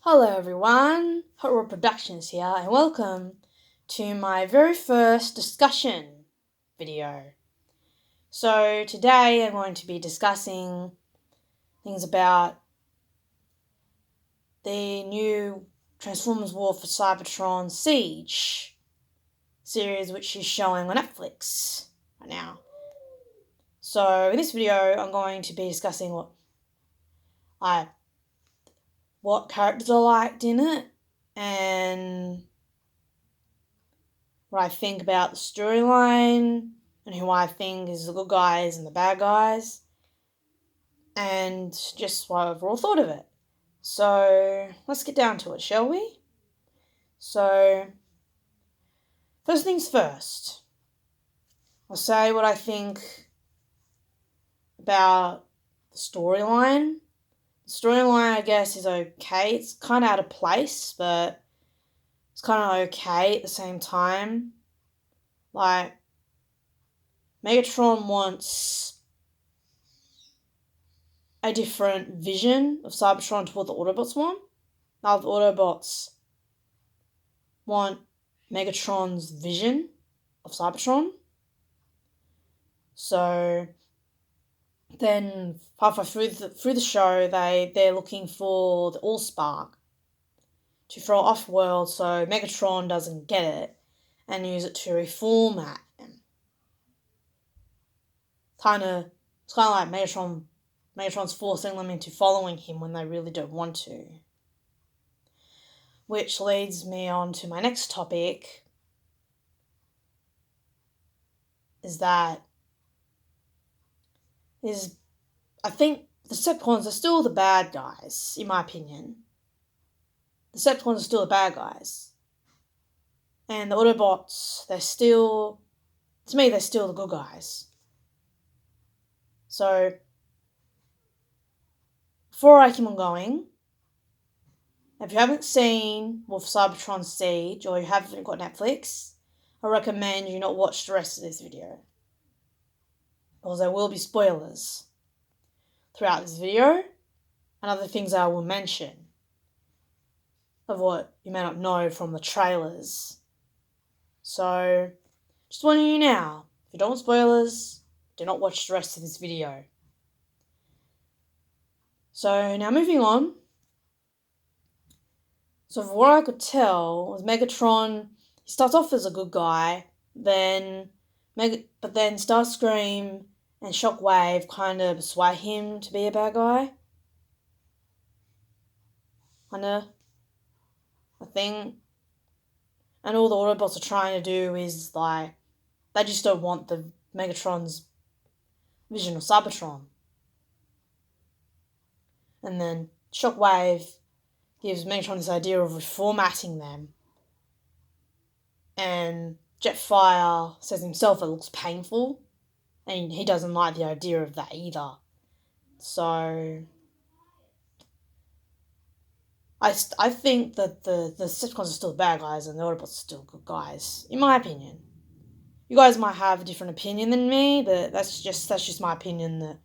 Hello everyone, Hot Rod Productions here, and welcome to my very first discussion video. So today I'm going to be discussing things about the new Transformers War for Cybertron Siege series, which is showing on Netflix right now. So in this video I'm going to be discussing what characters I liked in it, and what I think about the storyline, and who I think is the good guys and the bad guys, and just what I've overall thought of it. So let's get down to it, shall we? So first things first, I'll say what I think about the storyline. The storyline, I guess, is okay. It's kind of out of place, but it's kind of okay at the same time. Like, Megatron wants a different vision of Cybertron to what the Autobots want. Now the Autobots want Megatron's vision of Cybertron. So then halfway through the show, they're looking for the Allspark to throw off-world so Megatron doesn't get it and use it to reformat him. It's kind of like Megatron's forcing them into following him when they really don't want to. Which leads me on to my next topic, I think the Decepticons are still the bad guys, in my opinion. The Decepticons are still the bad guys. And the Autobots, they're still the good guys. So, before I keep on going, if you haven't seen War for Cybertron Siege, or you haven't got Netflix, I recommend you not watch the rest of this video, because there will be spoilers throughout this video, and other things I will mention of what you may not know from the trailers. So, just warning you now, if you don't want spoilers, do not watch the rest of this video. So, now moving on. So, from what I could tell, with Megatron, he starts off as a good guy, but then Starscream and Shockwave kind of persuade him to be a bad guy. I think. And all the Autobots are trying to do is, they just don't want the Megatron's vision of Cybertron. And then Shockwave gives Megatron this idea of reformatting them. And Jetfire says himself it looks painful, and he doesn't like the idea of that either. So I think that the Decepticons are still bad guys and the Autobots are still good guys, in my opinion. You guys might have a different opinion than me, but that's just my opinion. That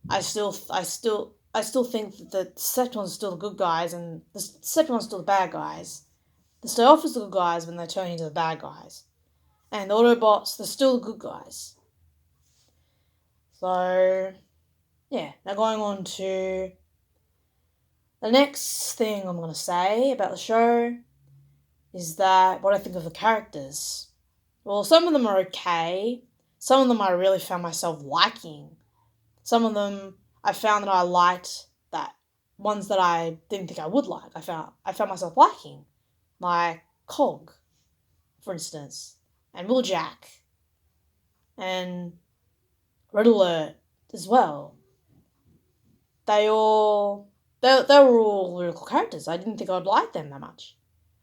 I still think that the Decepticons are still the good guys and the Decepticons are still the bad guys. They start off as the good guys when they turn into the bad guys. And the Autobots, they're still the good guys. So, yeah. Now going on to the next thing I'm going to say about the show is that what I think of the characters. Well, some of them are okay. Some of them I really found myself liking. Some of them I found that I liked, that ones that I didn't think I would like, I found myself liking. Like Cog, for instance, and Wheeljack, and Red Alert as well. They were all lyrical characters. I didn't think I'd like them that much.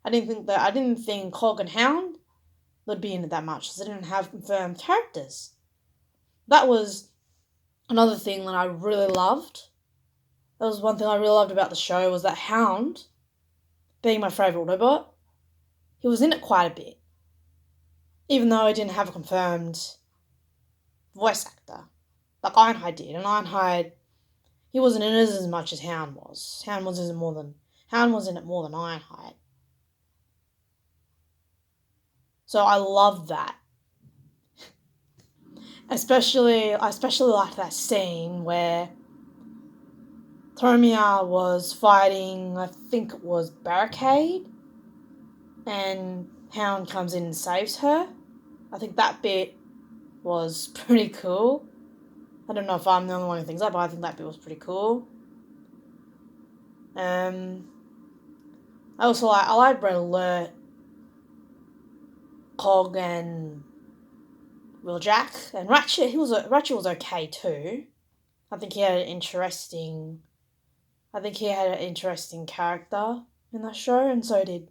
I didn't think Cog and Hound would be in it that much, because they didn't have confirmed characters. That was another thing that I really loved. That was one thing I really loved about the show, was that Hound, being my favourite Autobot, he was in it quite a bit. Even though he didn't have a confirmed voice actor, like Ironhide did. And Ironhide, he wasn't in it as much as Hound was. Hound was in it more than Hound was in it more than Ironhide. So I love that. I especially liked that scene where Thomia was fighting, I think it was Barricade, and Hound comes in and saves her. I think that bit was pretty cool. I don't know if I'm the only one who thinks that, but I think that bit was pretty cool. I like Red Alert, Cog, and Wheeljack, and Ratchet. Ratchet was okay too. I think he had an interesting character in that show, and so did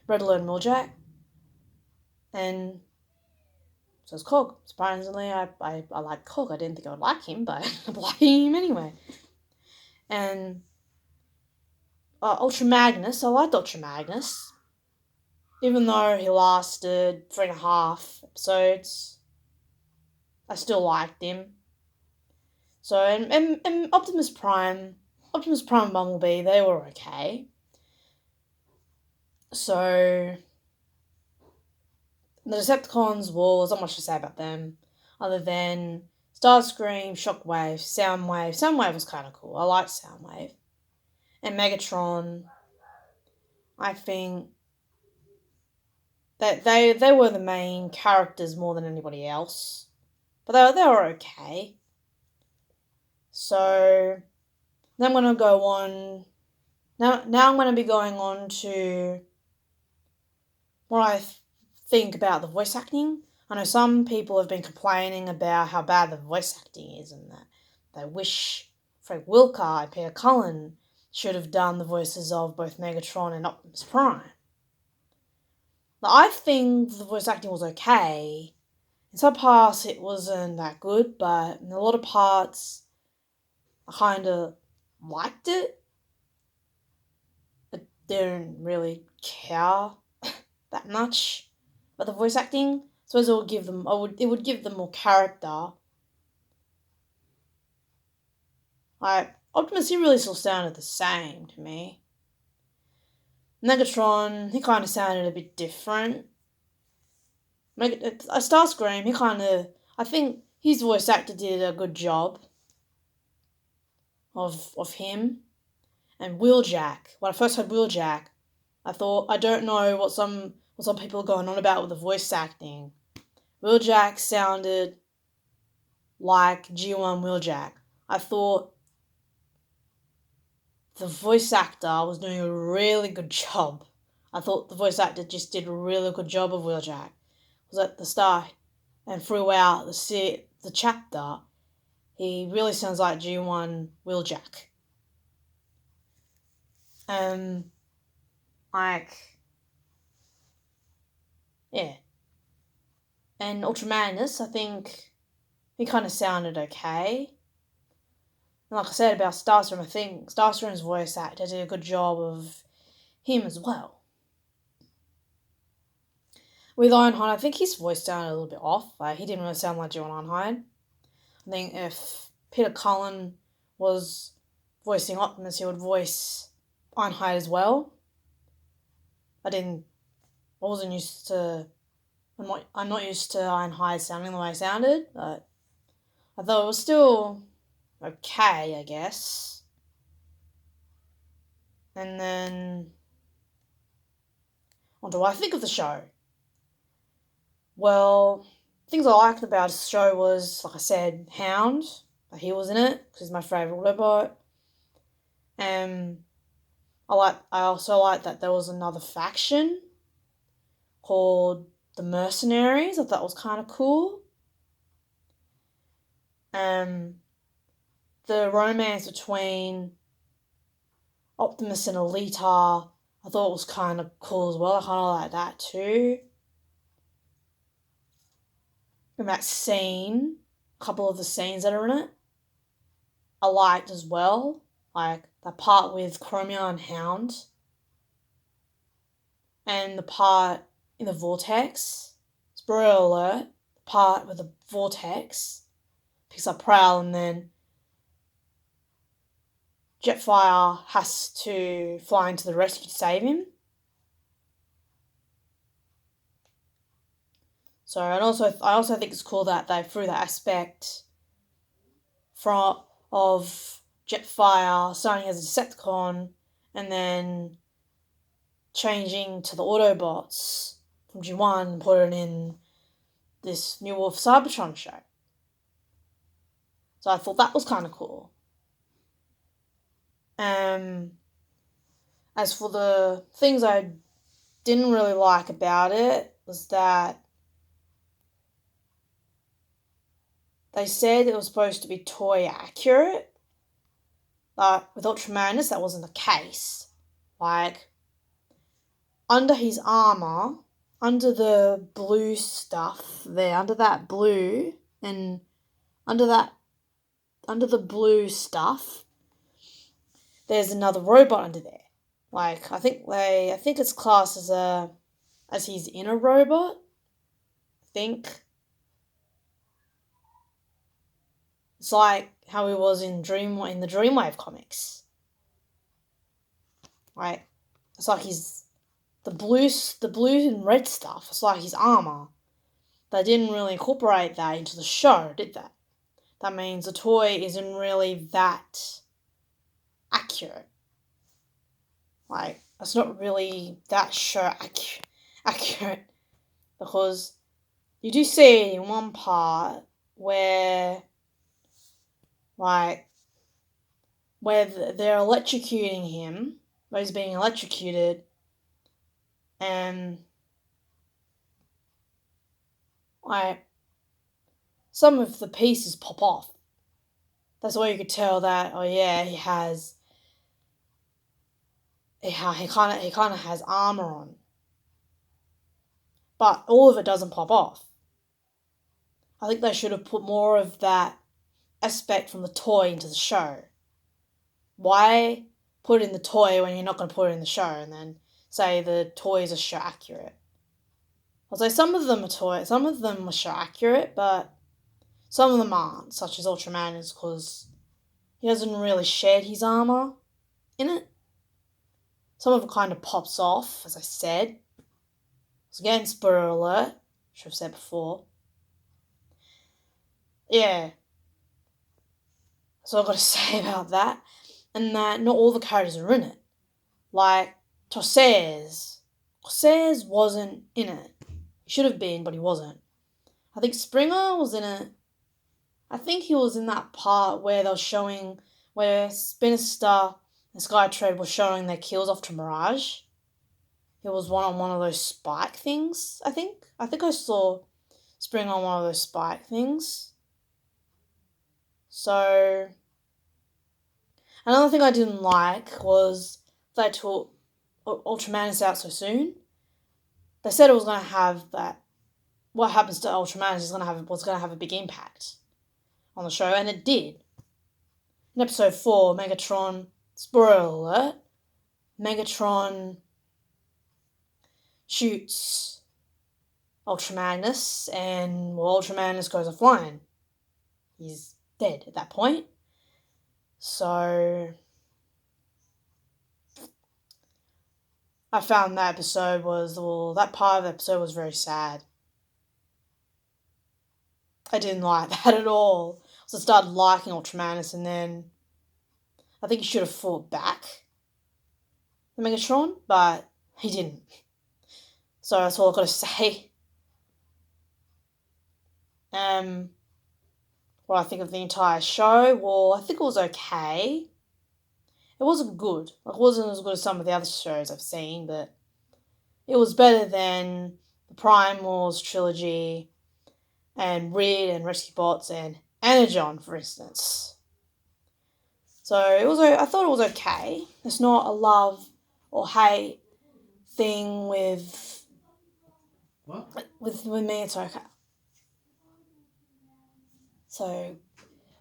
Red Alert and Wheeljack. And so is Cog. Surprisingly, I like Cog. I didn't think I would like him, but I like him anyway. And Ultra Magnus, I liked Ultra Magnus. Even though he lasted 3.5 episodes, I still liked him. So, and Optimus Prime and Bumblebee, they were okay. So, the Decepticons, well, there's not much to say about them, other than Starscream, Shockwave, Soundwave. Soundwave was kind of cool. I liked Soundwave. And Megatron, I think that they were the main characters more than anybody else. But they were okay. So now I'm going to go on. Now I'm going to be going on to what I think about the voice acting. I know some people have been complaining about how bad the voice acting is and that they wish Frank Wilker and Peter Cullen should have done the voices of both Megatron and Optimus Prime. Now, I think the voice acting was okay. In some parts it wasn't that good, but in a lot of parts I kind of liked it. I didn't really care that much about the voice acting. I suppose it would give them more character. Optimus, he really still sounded the same to me. Megatron, he kind of sounded a bit different. Starscream, I think his voice actor did a good job of him. And Wheeljack, when I first heard Wheeljack, I thought, I don't know what some people are going on about with the voice acting. Wheeljack sounded like G1 Wheeljack. I thought the voice actor was doing a really good job. I thought the voice actor just did a really good job of Wheeljack. It was at the start and throughout the chapter, he really sounds like G1 Wheeljack. Yeah. And Ultra Magnus, I think he kind of sounded okay. And like I said about Starscream, I think Starscream's voice actor did a good job of him as well. With Ironhide, I think his voice sounded a little bit off. He didn't really sound like John Ironhide. I think if Peter Cullen was voicing Optimus, he would voice Ironhide as well. I'm not used to Ironhide sounding the way it sounded, but I thought it was still okay, I guess. And then, what do I think of the show? Well, things I liked about the show was, like I said, Hound. He was in it because he's my favourite robot. I also liked that there was another faction called the Mercenaries. I thought was kind of cool. The romance between Optimus and Alita, I thought was kind of cool as well. I kind of like that too. And that scene, a couple of the scenes that are in it, I liked as well. Like that part with Chromia and Hound. And the part in the vortex. Spoiler alert. The part with the vortex picks up Prowl and then Jetfire has to fly into the rescue to save him. So, and I also think it's cool that they threw that aspect of Jetfire starting as a Decepticon and then changing to the Autobots from G1 and put it in this New Wolf Cybertron show. So I thought that was kind of cool. As for the things I didn't really like about it was that they said it was supposed to be toy accurate. But with Ultra Magnus, that wasn't the case. Like, under his armor, under the blue stuff there, under that blue, and under the blue stuff, there's another robot under there. Like, I think it's classed as his inner robot. I think. It's like how he was in the Dreamwave comics. Right? It's like the blue and red stuff. It's like his armor. They didn't really incorporate that into the show, did they? That means the toy isn't really that accurate. Like, it's not really that show accurate because you do see in one part where they're electrocuting him, where he's being electrocuted, and some of the pieces pop off. That's why you could tell that, oh yeah, he kind of has armor on. But all of it doesn't pop off. I think they should have put more of that aspect from the toy into the show. Why put it in the toy when you're not going to put it in the show and then say the toys are show accurate? Although some of them are show accurate, but some of them aren't, such as Ultra Magnus, because he hasn't really shed his armor in it. Some of it kind of pops off, as I said. So again, spoiler alert, should have said before. Yeah. So I've got to say about that. And that not all the characters are in it. Like, Sieres. Sieres wasn't in it. He should have been, but he wasn't. I think Springer was in it. I think he was in that part where they were showing, where Spinister and Skytrade were showing their kills off to Mirage. He was on one of those spike things, I think. I think I saw Springer on one of those spike things. So, another thing I didn't like was they took Ultra Magnus out so soon. They said it was going to have that. What happens to Ultra Magnus was going to have a big impact on the show, and it did. In episode 4, Megatron, spoiler alert, Megatron shoots Ultra Magnus, and Ultra Magnus goes offline. He's dead at that point. So I found that that part of the episode was very sad. I didn't like that at all. So I started liking Ultra Magnus, and then I think he should have fought back the Megatron, but he didn't. So that's all I've got to say. What I think of the entire show, well, I think it was okay. It wasn't good. It wasn't as good as some of the other shows I've seen, but it was better than the Prime Wars trilogy and Rid and Rescue Bots and Energon, for instance. So I thought it was okay. It's not a love or hate thing with me. It's okay. So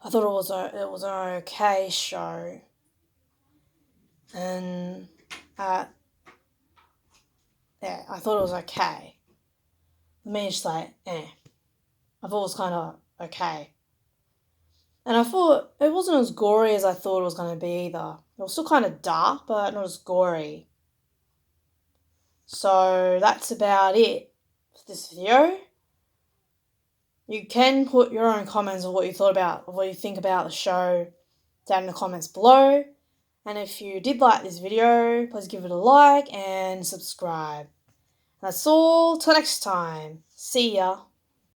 I thought it was an okay show, and I thought it was okay. For me, it's like I thought it was kind of okay. And I thought it wasn't as gory as I thought it was going to be either. It was still kind of dark, but not as gory. So that's about it for this video. You can put your own comments of what you thought about, of what you think about the show down in the comments below. And if you did like this video, please give it a like and subscribe. That's all. Till next time. See ya.